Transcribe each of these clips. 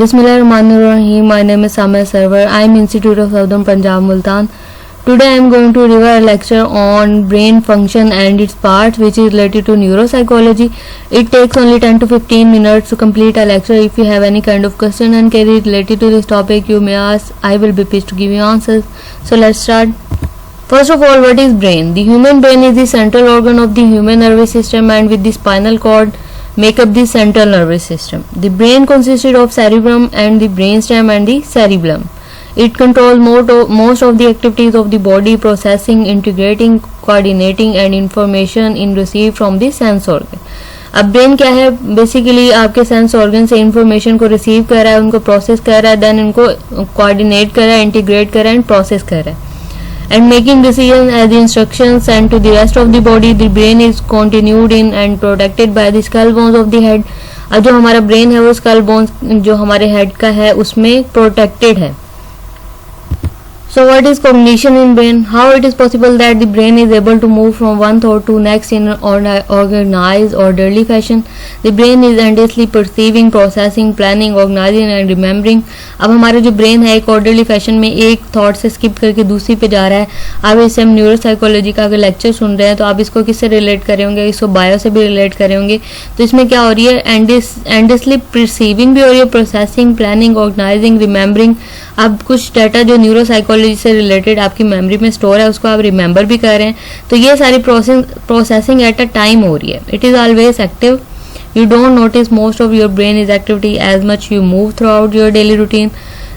Bismillahirrahmanirrahim. My name is Samir Sarwar. I am Institute of Southern Punjab, Multan. Today I am going to deliver a lecture on brain function and its parts, which is related to neuropsychology. It takes only 10 to 15 minutes to complete a lecture. If you have any kind of question and query related to this topic, you may ask. I will be pleased to give you answers. So let's start. First of all, what is brain? The human brain is the central organ of the human nervous system, and with the spinal cord make up the central nervous system. The brain consisted of cerebrum and the brainstem and the cerebellum. It controls most of the activities of the body, processing, integrating, coordinating and information in received from the sense organ. अब brain क्या है? Basically आपके sense organ से information को receive कर रहा है, उनको प्रोसेस कर रहा है, देन उनको कोऑर्डिनेट कर रहा है, इंटीग्रेट कर रहा है एंड प्रोसेस कर रहा है. And making decisions as the instructions sent to the rest of the body. The brain is continued in and protected by the skull bones of the head. अब जो हमारा ब्रेन है वो स्कल बोन्स जो हमारे हेड का है उसमें प्रोटेक्टेड है. So what is cognition in brain? How it is possible that the brain is able to move from one thought to next in an organized, orderly fashion? The brain is endlessly perceiving, processing, planning, organizing and remembering. अब हमारा जो brain है एक orderly fashion में एक thought से skip करके दूसरी पे जा रहा है. अब इससे हम न्यूरोसाइकोलॉजी का अगर लेक्चर सुन रहे हैं तो आप इसको किससे रिलेट कर रहे होंगे? इसको बायो से भी रिलेट कर रहे होंगे. तो इसमें क्या हो रही है? एंडलेसली परसीविंग भी हो रही है, प्रोसेसिंग, प्लानिंग, ऑर्गेनाइजिंग, रिमेंबरिंग. अब कुछ डाटा जो न्यूरोसाइकोलॉजी से रिलेटेड आपकी मेमोरी में स्टोर है उसको आप रिमेंबर भी कर रहे हैं. तो ये सारी प्रोसेसिंग एट अ टाइम हो रही है. It is always active. You don't notice most of your brain is activity as much you move throughout your daily routine.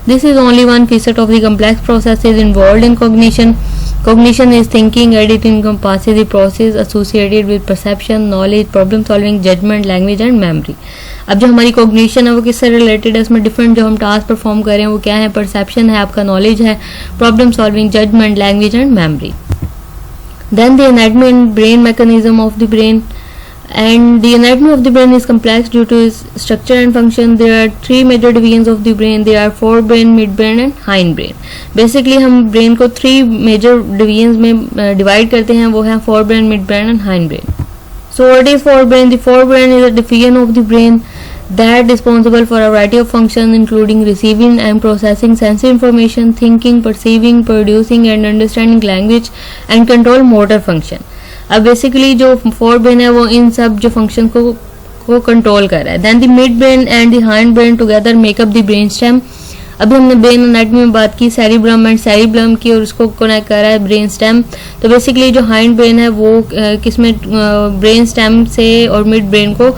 This is only one facet of the complex processes involved in cognition. Cognition is thinking, and it encompasses the process associated with perception, knowledge, problem solving, judgment, language and memory. अब जो हमारी cognition है वो किससे related है? इसमें different जो हम टास्क परफॉर्म कर रहे हैं वो क्या है? परसेप्शन है, आपका नॉलेज है, problem solving, judgement, language and memory. Then the anatomy and brain mechanism of the brain. And the anatomy of the brain is complex due to its structure and function. There are three major divisions of the brain. There are forebrain, midbrain and hindbrain. Basically हम brain को three major divisions में divide करते हैं, वो है forebrain, midbrain and hindbrain. So what is forebrain? The forebrain is a division of the brain that is responsible for a variety of functions including receiving and processing sensory information, thinking, perceiving, producing and understanding language and control motor function. अब basically जो fore brain है वो इन सब जो function को control कर रहा है. Then the mid brain and the hind brain together make up the brain stem. अभी हमने ब्रेन एनाटॉमी में बात की सेरिब्रम एंड सेरिब्लम की और उसको कनेक्ट कर रहा है ब्रेन स्टेम. तो बेसिकली जो हाइंड ब्रेन है वो किसमें ब्रेन स्टेम से और मिड ब्रेन को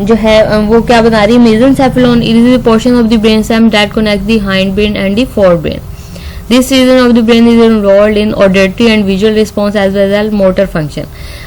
जो है वो क्या बना रही है? Mesencephalon. It is the portion of the brain stem that connect the hind brain and the forebrain. This region of the brain is involved in auditory and visual response as well as motor function.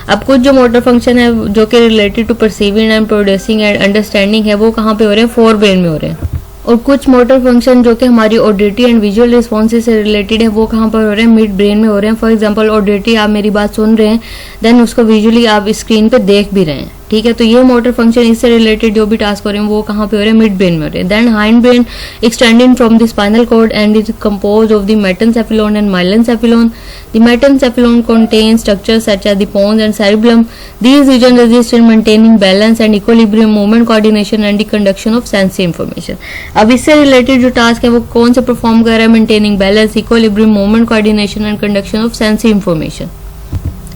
अब कुछ जो motor function है जो कि related to perceiving and producing and understanding है वो कहाँ पे हो रहे हैं? फोर ब्रेन में हो रहे हैं. और कुछ मोटर फंक्शन जो कि हमारी ऑडिटरी एंड विजुअल रिस्पॉन्सेज से रिलेटेड है वो कहाँ पर हो रहे हैं? मिड ब्रेन में हो रहे हैं. फॉर एग्जांपल ऑडिटरी आप मेरी बात सुन रहे हैं, देन उसको विजुअली आप स्क्रीन पे देख भी रहे हैं, ठीक है. तो ये मोटर फंक्शन इससे रिलेटेड जो भी टास्क हो रहे हैं वो कहाँ पे हो रहे हैं? मिड ब्रेन में हो रहे हैं. Then hindbrain extending from the spinal cord and is composed of the metencephalon and myelencephalon. The metencephalon contains structures such as the pons and cerebellum. These regions assist in maintaining balance and equilibrium, movement coordination and the conduction of sensory information. अब इससे related जो task है वो कौन से perform कर रहा है? Maintaining balance, equilibrium, movement coordination and conduction of sensory information.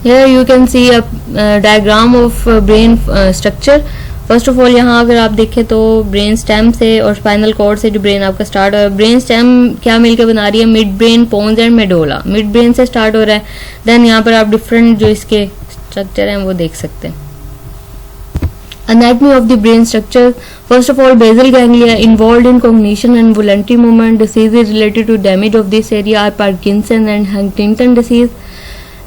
Here you can see a diagram of brain structure. First of all यहाँ अगर आप देखें तो ब्रेन स्टेम से और स्पाइनल कॉर्ड से जो ब्रेन आपका स्टार्ट हो रहा है, ब्रेन स्टेम क्या मिलकर बना रही है? Mid brain, pons and medulla. Mid brain से स्टार्ट हो रहा है. देन यहाँ पर आप डिफरेंट जो इसके स्ट्रक्चर हैं वो देख सकते हैं. Anatomy of the brain structure. First of all, basal ganglia involved in cognition and voluntary movement. Diseases related to damage of this area are Parkinson and Huntington disease.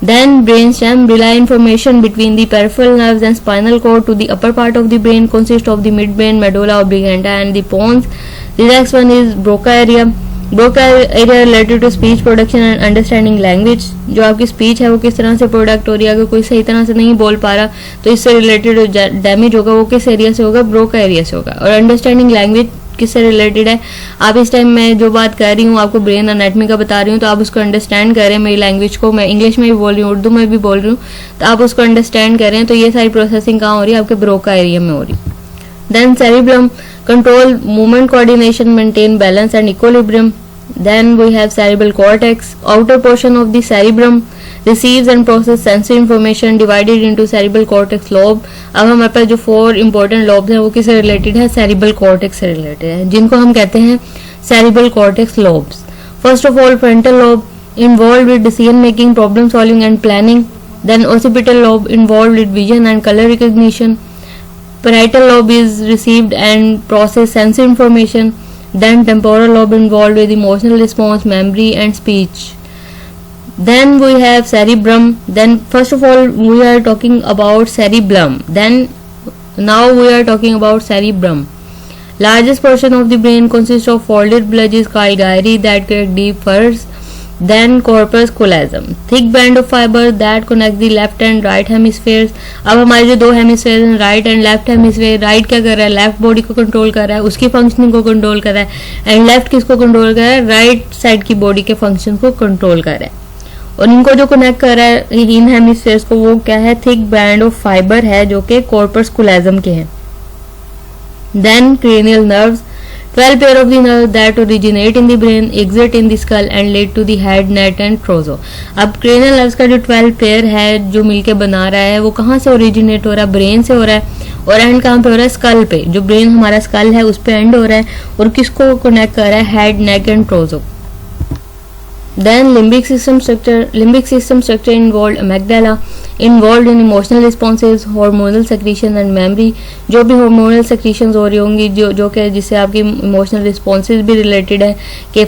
Then brainstem relay information between the peripheral nerves and spinal cord to the upper part of the brain, consists of the midbrain, medulla oblongata and the pons. The next one is Broca area. Broca area related to speech production and understanding language. जो आपकी speech है वो किस तरह से product हो रही है, अगर कोई सही तरह से नहीं बोल पा रहा तो इससे रिलेटेड डैमेज होगा वो किस एरिया से होगा? ब्रोका एरिया से होगा. और अंडरस्टैंडिंग लैंग्वेज किससे रिलेटेड है? आप इस टाइम मैं जो बात कर रही हूँ आपको ब्रेन एनाटॉमी का बता रही हूँ तो आप उसको अंडरस्टैंड कर रहे हैं. मेरी लैंग्वेज को मैं इंग्लिश में भी बोल रही हूँ, उर्दू में भी बोल रही हूँ, तो आप उसको अंडरस्टैंड कर रहे हैं. तो ये सारी प्रोसेसिंग कहाँ हो रही है? आपके ब्रोका एरिया में हो रही है. Then cerebellum control movement coordination, maintain balance and equilibrium. Then we have cerebral cortex. Outer portion of the cerebrum receives and process sensory information divided into cerebral cortex lobe. अब हमारे पास जो 4 important lobes हैं वो किससे related है? cerebral cortex से related है, जिनको हम कहते हैं cerebral cortex lobes. First of all, frontal lobe involved with decision making, problem solving and planning. Then occipital lobe involved with vision and color recognition. Parietal lobe is received and process sensory information. Then temporal lobe involved with emotional response, memory and speech. Then we have cerebrum. Then first of all we are talking about cerebellum. Then now we are talking about cerebrum. Largest portion of the brain consists of folded bulges called gyri that create deep furrows. Then corpus callosum, thick band of fiber that connect the left and right hemispheres. अब हमारे जो 2 hemisphere हैं, right and left hemisphere, right क्या कर रहा है? Left body को control कर रहा है, उसकी फंक्शनिंग को कंट्रोल कर रहा है, एंड लेफ्ट किसको कंट्रोल कर रहा है? राइट साइड की बॉडी के फंक्शन को कंट्रोल कर रहा है. और इनको जो कनेक्ट कर रहा है इन हेमिस्फेयर्स को, वो क्या है? थिक बैंड ऑफ फाइबर है जो कि कॉर्पस कोलोजम के हैं. Then cranial nerves, 12 pair of the nerves that originate in the brain, exit in the skull and lead to the head, neck and torso. अब cranial nerves का जो 12 pair है जो मिलके बना रहा है वो कहाँ से originate हो रहा है? ब्रेन से हो रहा है. और एंड कहाँ पे हो रहा है? स्कल पे. जो ब्रेन हमारा स्कल है उस पे एंड हो रहा है और किसको कनेक्ट कर रहा है? Head, neck and torso. Then limbic system structure involved amygdala, involved in emotional responses, hormonal secretion and memory. जो भी hormonal secretions हो रही होंगी जो कि जिससे आपकी emotional responses भी related है कि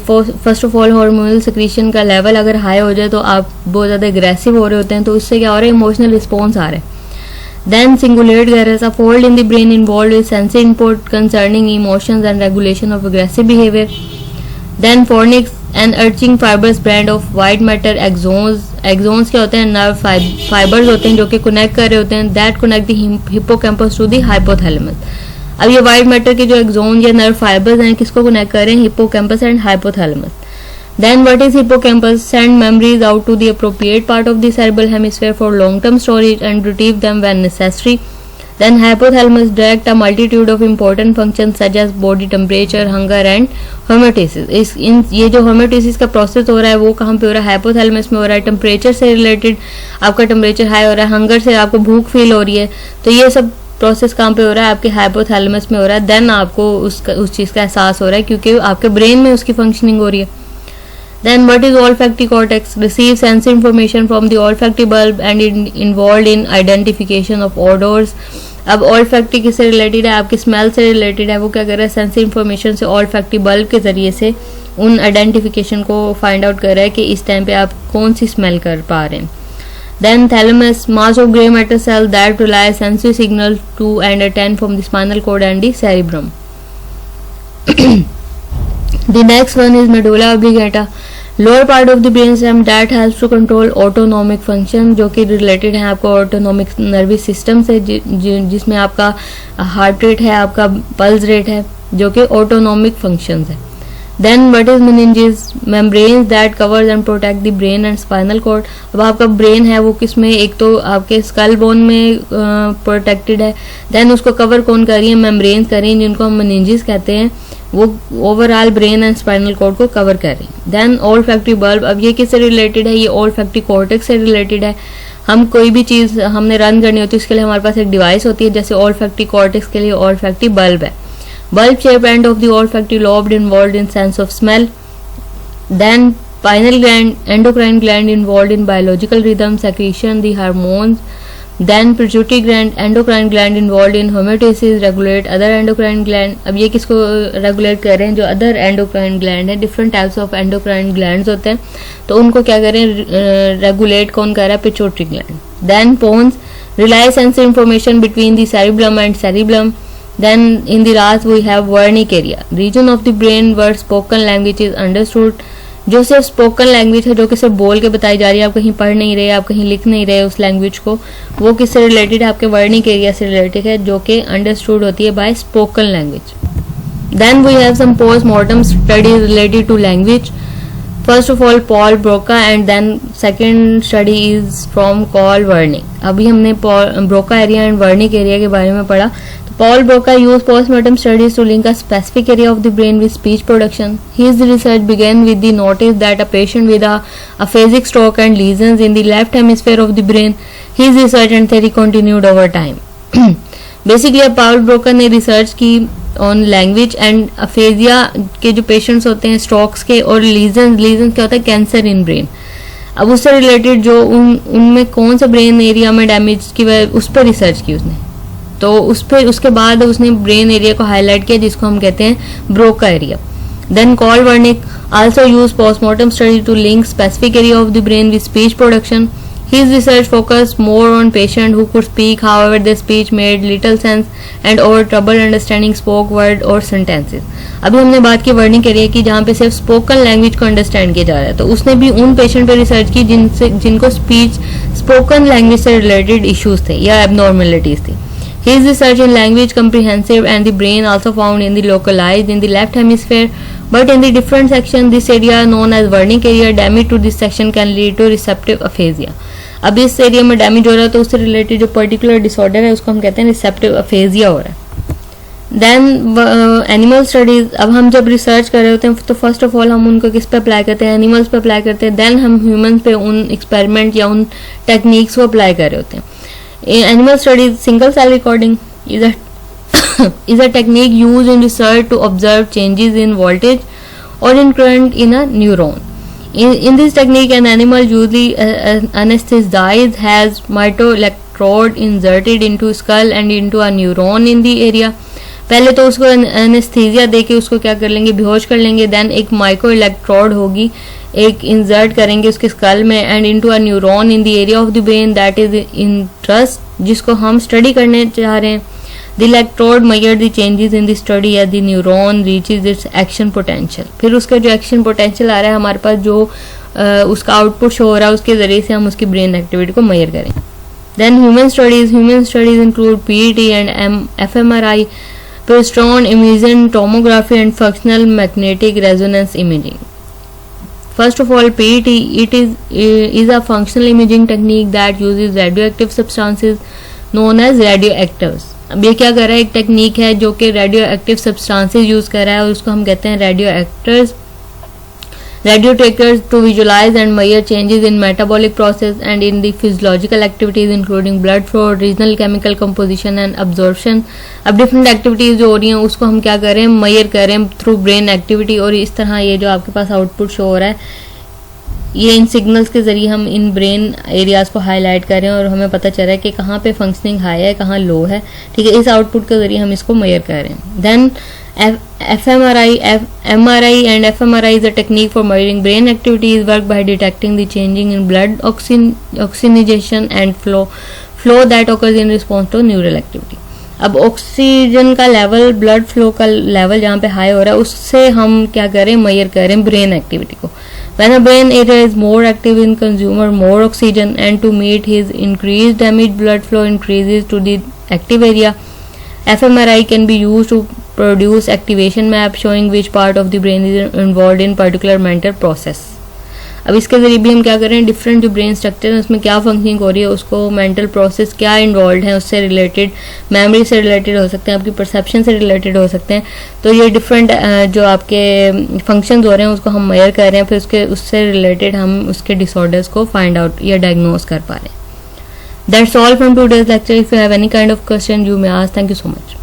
first of all hormonal secretion का level अगर high हो जाए तो आप बहुत ज़्यादा aggressive हो रहे होते हैं, तो इससे क्या हो रहा है? emotional response आ रहा है. Then cingulate gyrus, a fold in the brain involved with sensory input concerning emotions and regulation of aggressive behavior. Then fornix, an arching fibrous band of white matter axons. Axons क्या होते हैं? Nerve fibres होते हैं जो कि connect कर रहे होते हैं, that connect the hippocampus to the hypothalamus. अब ये व्हाइट मैटर के जो एक्सोन या नर्व फाइबर्स हैं किसको कनेक्ट कर रहे हैं? Hippocampus and hypothalamus. Then what is hippocampus? Send memories out to the appropriate part of the cerebral hemisphere for long-term storage and retrieve them when necessary. Then hypothalamus direct a multitude of important functions such as body temperature, hunger and homeostasis. ये जो homeostasis का process हो रहा है वो कहाँ पे हो रहा है? हाइपोथैलेमस में हो रहा है. टेम्परेचर से रिलेटेड आपका टेम्परेचर हाई हो रहा है, हंगर से आपको भूख फील हो रही है, तो ये सब प्रोसेस कहाँ पे हो रहा है? आपके हाइपोथैलेमस में हो रहा है. देन आपको उस चीज़ का एहसास हो रहा है क्योंकि आपके ब्रेन में उसकी फंक्शनिंग हो रही है. Then what is olfactory cortex? Receives sensory information from the olfactory bulb and involved in identification of odors. अब olfactory किससे रिलेटेड है? आपकी स्मेल से रिलेटेड है. वो क्या कर रहा है? सेंसरी इन्फॉर्मेशन से olfactory bulb के जरिए से उन आइडेंटिफिकेशन को फाइंड आउट कर रहा है कि इस टाइम पे आप कौन सी स्मेल कर पा रहे हैं. Then thalamus, mass of grey matter cell that rely sensory signal to and attend from the spinal cord and the cerebrum. The next one is medulla oblongata, lower part of the brain stem that helps to control autonomic function, जो कि related है आपको autonomic nervous system से, जिसमें आपका heart rate है, आपका pulse rate है, जो कि ऑटोनॉमिक फंक्शंस है. Then what is meninges? Membranes that covers and protect the brain and spinal cord. अब आपका ब्रेन है वो किस में? एक तो आपके स्कल बोन में प्रोटेक्टेड है. देन उसको कवर कौन कर रही है? मेम्ब्रेन्स कर रही हैं जिनको हम meninges कहते हैं. वो overall brain and spinal cord को कवर कर रही है. देन olfactory bulb, अब ये किससे रिलेटेड है? ये olfactory cortex से रिलेटेड है. हम कोई भी चीज़ हमने रन करनी होती है उसके लिए हमारे पास एक डिवाइस होती है, जैसे olfactory cortex के लिए olfactory bulb है. Bulb shaped end of the olfactory lobe involved in sense of smell. Then pineal gland, endocrine gland involved in biological rhythm, secretion, the hormones. Then pituitary gland, endocrine gland involved in homeostasis, regulate other endocrine gland. अब ये किसको regulate कर रहे हैं? जो other endocrine gland है, different types of endocrine glands होते हैं, तो उनको क्या करें? रेगुलेट कौन कर रहा है? Pituitary gland. Then pons, relay sensory information between the cerebellum and cerebellum. Then in the last we have Wernicke area, region of the brain where spoken language is understood. जो सिर्फ स्पोकन लैंग्वेज है, जो कि सिर्फ बोल के बताई जा रही है, आप कहीं पढ़ नहीं रहे, आप कहीं लिख नहीं रहे उस लैंग्वेज को, वो किससे रिलेटेड है? आपके वर्निक एरिया से रिलेटेड है, जो कि अंडरस्टूड होती है by spoken language. Then we have some postmortem studies related to language. First of all Paul Broca and then second study is from Carl Wernicke. अभी हमने Broca area and Wernicke area के बारे में पढ़ा. तो Paul Broca used postmortem studies to link a specific area of the brain with speech production. His research began with the notice that a patient with a aphasic stroke and lesions in the left hemisphere of the brain. His research and theory continued over time. Basically अब पाउल broker ने research की on language and aphasia के जो patients होते हैं strokes के, और legion क्या होता है, कैंसर इन ब्रेन. अब उससे रिलेटेड जो उनमें कौन सा ब्रेन एरिया में डैमेज की वजह उस पर रिसर्च की उसने. तो उसके बाद उसने ब्रेन एरिया को हाईलाइट किया जिसको हम कहते हैं Broca area. Then Carl Wernicke also use postmortem study to link specific area of the brain with speech production. His research focused more on patients who could speak, however their speech made little sense and over trouble understanding spoke word or sentences. अभी हमने बात की burning area की जहाँ पे सिर्फ spoken language को understand किया जा रहा है, तो उसने भी उन पेशेंट पे रिसर्च की जिनको स्पीच स्पोकन लैंग्वेज से रिलेटेड इश्यूज थे या एबनॉर्मेलिटीज थी. His research in language comprehensive and the brain also found in the localized in the left hemisphere, but in the different section this area known as Wernicke area damage to this section can lead to receptive aphasia. अब इस area में damage हो रहा है तो उससे related जो particular disorder है उसको हम कहते हैं रिसेप्टिव अफेजिया हो रहा है. Then animal studies. अब हम जब रिसर्च कर रहे होते हैं तो फर्स्ट ऑफ ऑल हम उनको किस पे अप्लाई करते हैं, एनिमल्स पे अप्लाई करते हैं. देन हम ह्यूमंस पे उन एक्सपेरिमेंट या उन टेक्निक्स को अप्लाई कर रहे होते हैं. Animal studies single cell recording is a technique used in research to observe changes in voltage or in current in a neuron. In this technique, an animal usually anesthetized has mitoelectrode inserted into skull and into a neuron in the area. पहले तो उसको anaesthesia देके उसको क्या कर लेंगे, बेहोश कर लेंगे. देन एक माइक्रो इलेक्ट्रोड होगी, एक इंसर्ट करेंगे उसके स्कल में and into a neuron in the area of the brain that is interest, जिसको हम स्टडी करने चाह रहे हैं. The electrode measure the changes in the study as the neuron reaches its action potential. फिर उसका जो एक्शन पोटेंशियल आ रहा है हमारे पास, जो उसका आउटपुट शो हो रहा है, उसके जरिए से हम उसकी ब्रेन एक्टिविटी को मेजर करें. Then human studies include PET and fMRI, positron emission tomography and functional magnetic resonance imaging. First of all, PET is a functional imaging technique that uses radioactive substances known as radioactives. अब ये क्या कर रहा है, एक technique है जो कि रेडियो एक्टिव सब्सटेंसेस यूज कर रहा है और उसको हम कहते हैं radio tracers to visualise and measure changes in metabolic process and in the physiological activities including blood flow, regional chemical composition and absorption. अब डिफरेंट एक्टिविटीज जो हो रही हैं उसको हम क्या करें, मेजर करें थ्रू ब्रेन एक्टिविटी. और इस तरह ये जो आपके पास आउटपुट शो हो रहा है, ये इन सिग्नल्स के जरिए हम इन ब्रेन एरियाज को हाईलाइट कर रहे हैं और हमें पता चल रहा है कि कहाँ पे फंक्शनिंग हाई है, कहाँ लो है. ठीक है, इस आउटपुट के जरिए हम इसको मेजर कर रहे हैं. Then MRI and fMRI is a technique for measuring brain activities, work by detecting the changing in blood oxygenation and flow that occurs in response to neural activity. अब ऑक्सीजन का level, blood flow का level जहाँ पे high हो रहा है उससे हम क्या करें, मेजर करें ब्रेन एक्टिविटी को. When a brain area is more active in consumer more oxygen and to meet his increased damaged blood flow increases to the active area, fMRI can be used to produce activation map showing which part of the brain is involved in particular mental process. अब इसके जरिए भी हम क्या करें, different जो brain structure है उसमें क्या फंक्शनिंग हो रही है, उसको मेंटल प्रोसेस क्या इन्वॉल्व है, उससे रिलेटेड मेमोरी से रिलेटेड हो सकते हैं, आपकी परसेप्शन से रिलेटेड हो सकते हैं. तो ये डिफरेंट जो आपके फंक्शंस हो रहे हैं उसको हम मेजर कर रहे हैं, फिर उससे रिलेटेड हम उसके डिसऑर्डर्स को फाइंड आउट या डायग्नोज कर पा रहे हैं. That's all from today's lecture. If you have any kind of question you may ask. Thank you so much.